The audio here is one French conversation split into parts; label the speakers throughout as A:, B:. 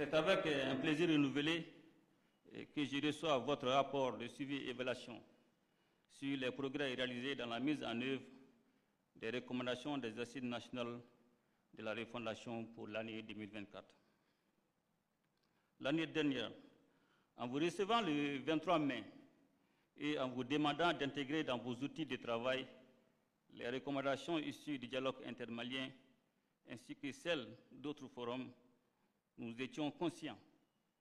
A: C'est avec un plaisir renouvelé que je reçois votre rapport de suivi et évaluation sur les progrès réalisés dans la mise en œuvre des recommandations des Assises nationales de la refondation pour l'année 2024. L'année dernière, en vous recevant le 23 mai et en vous demandant d'intégrer dans vos outils de travail les recommandations issues du dialogue intermalien ainsi que celles d'autres forums, nous étions conscients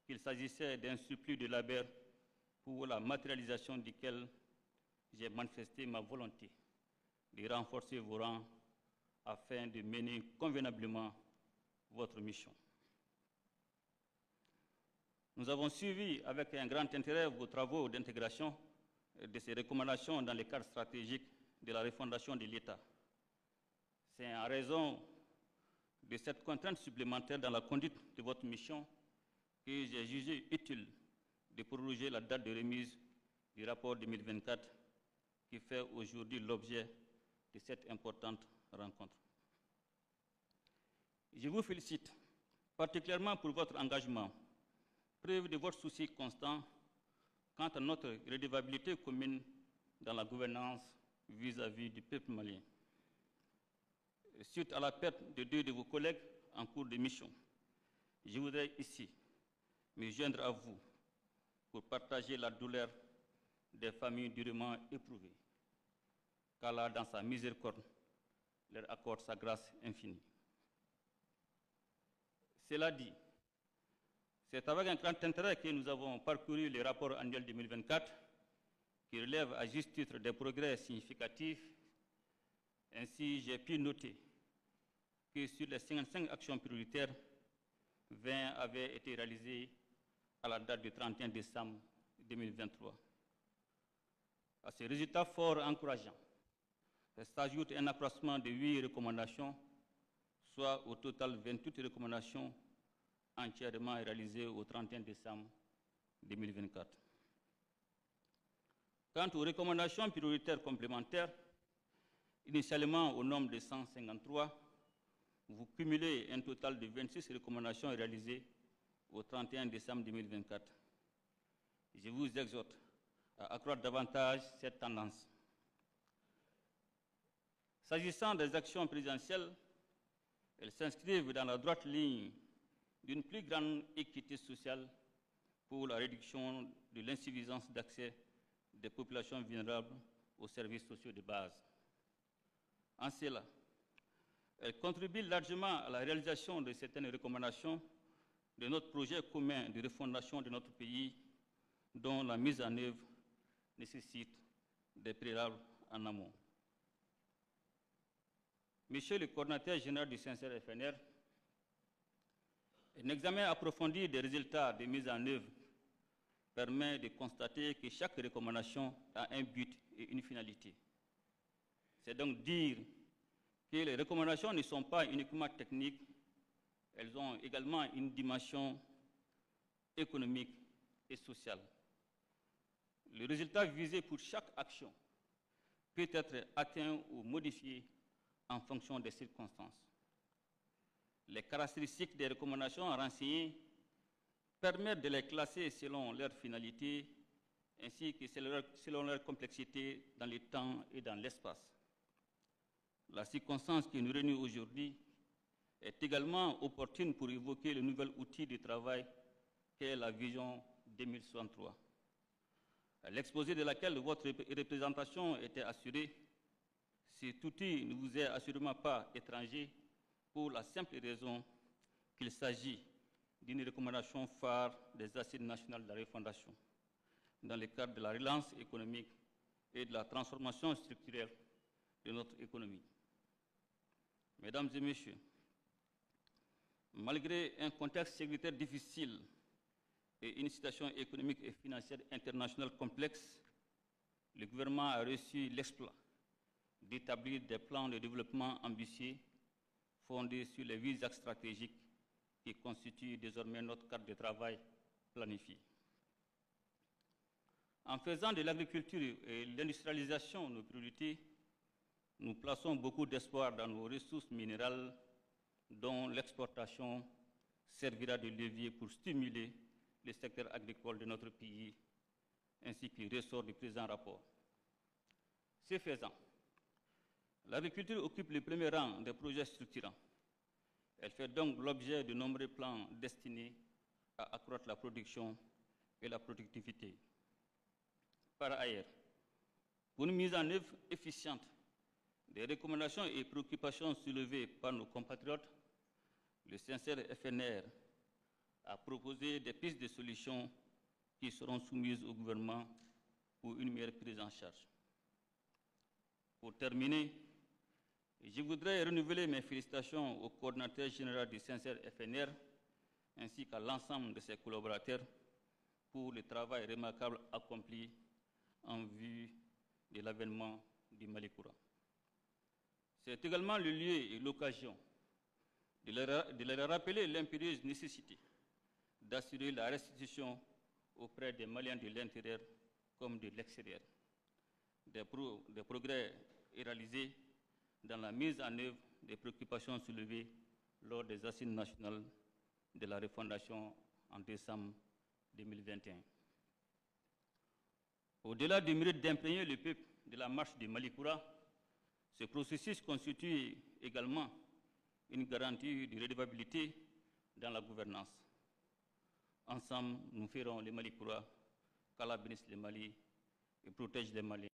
A: qu'il s'agissait d'un surplus de labeur pour la matérialisation duquel j'ai manifesté ma volonté de renforcer vos rangs afin de mener convenablement votre mission. Nous avons suivi avec un grand intérêt vos travaux d'intégration de ces recommandations dans le cadre stratégique de la refondation de l'État. C'est en raison de cette contrainte supplémentaire dans la conduite de votre mission que j'ai jugé utile de proroger la date de remise du rapport 2024 qui fait aujourd'hui l'objet de cette importante rencontre. Je vous félicite particulièrement pour votre engagement, preuve de votre souci constant quant à notre redevabilité commune dans la gouvernance vis-à-vis du peuple malien. Suite à la perte de 2 de vos collègues en cours de mission, je voudrais ici me joindre à vous pour partager la douleur des familles durement éprouvées, qu'Allah, dans sa miséricorde, leur accorde sa grâce infinie. Cela dit, c'est avec un grand intérêt que nous avons parcouru le rapport annuel 2024 qui relève à juste titre des progrès significatifs. Ainsi, j'ai pu noter que sur les 55 actions prioritaires, 20 avaient été réalisées à la date du 31 décembre 2023. À ces résultats fort encourageants, s'ajoute un accroissement de 8 recommandations, soit au total 28 recommandations entièrement réalisées au 31 décembre 2024. Quant aux recommandations prioritaires complémentaires, initialement au nombre de 153, vous cumulez un total de 26 recommandations réalisées au 31 décembre 2024. Je vous exhorte à accroître davantage cette tendance. S'agissant des actions présidentielles, elles s'inscrivent dans la droite ligne d'une plus grande équité sociale pour la réduction de l'insuffisance d'accès des populations vulnérables aux services sociaux de base. En cela, elle contribue largement à la réalisation de certaines recommandations de notre projet commun de refondation de notre pays, dont la mise en œuvre nécessite des préalables en amont. Monsieur le coordinateur général du CNCR-FNR, un examen approfondi des résultats de mise en œuvre permet de constater que chaque recommandation a un but et une finalité. C'est donc dire que les recommandations ne sont pas uniquement techniques, elles ont également une dimension économique et sociale. Le résultat visé pour chaque action peut être atteint ou modifié en fonction des circonstances. Les caractéristiques des recommandations renseignées permettent de les classer selon leur finalité ainsi que selon leur complexité dans le temps et dans l'espace. La circonstance qui nous réunit aujourd'hui est également opportune pour évoquer le nouvel outil de travail qu'est la vision 2063. À l'exposé de laquelle votre représentation était assurée, cet outil ne vous est assurément pas étranger pour la simple raison qu'il s'agit d'une recommandation phare des Assises nationales de la refondation dans le cadre de la relance économique et de la transformation structurelle de notre économie. Mesdames et messieurs, malgré un contexte sécuritaire difficile et une situation économique et financière internationale complexe, le gouvernement a reçu l'exploit d'établir des plans de développement ambitieux fondés sur les 8 axes stratégiques qui constituent désormais notre cadre de travail planifié. En faisant de l'agriculture et l'industrialisation nos priorités, nous plaçons beaucoup d'espoir dans nos ressources minérales dont l'exportation servira de levier pour stimuler le secteur agricole de notre pays, ainsi qu'il ressort du présent rapport. Ce faisant, l'agriculture occupe le premier rang des projets structurants. Elle fait donc l'objet de nombreux plans destinés à accroître la production et la productivité. Par ailleurs, pour une mise en œuvre efficiente des recommandations et préoccupations soulevées par nos compatriotes, le sincère FNR a proposé des pistes de solutions qui seront soumises au gouvernement pour une meilleure prise en charge. Pour terminer, je voudrais renouveler mes félicitations au coordinateur général du sincère FNR ainsi qu'à l'ensemble de ses collaborateurs pour le travail remarquable accompli en vue de l'avènement du Malikoura. C'est également le lieu et l'occasion de leur rappeler l'impérieuse nécessité d'assurer la restitution auprès des Maliens de l'intérieur comme de l'extérieur. Des progrès réalisés dans la mise en œuvre des préoccupations soulevées lors des assises nationales de la refondation en décembre 2021. Au-delà du mérite d'imprégner le peuple de la marche du Malikoura, ce processus constitue également une garantie de redevabilité dans la gouvernance. Ensemble, nous ferons le Malikoura, qu'Allah bénisse le Mali et protège les Maliens.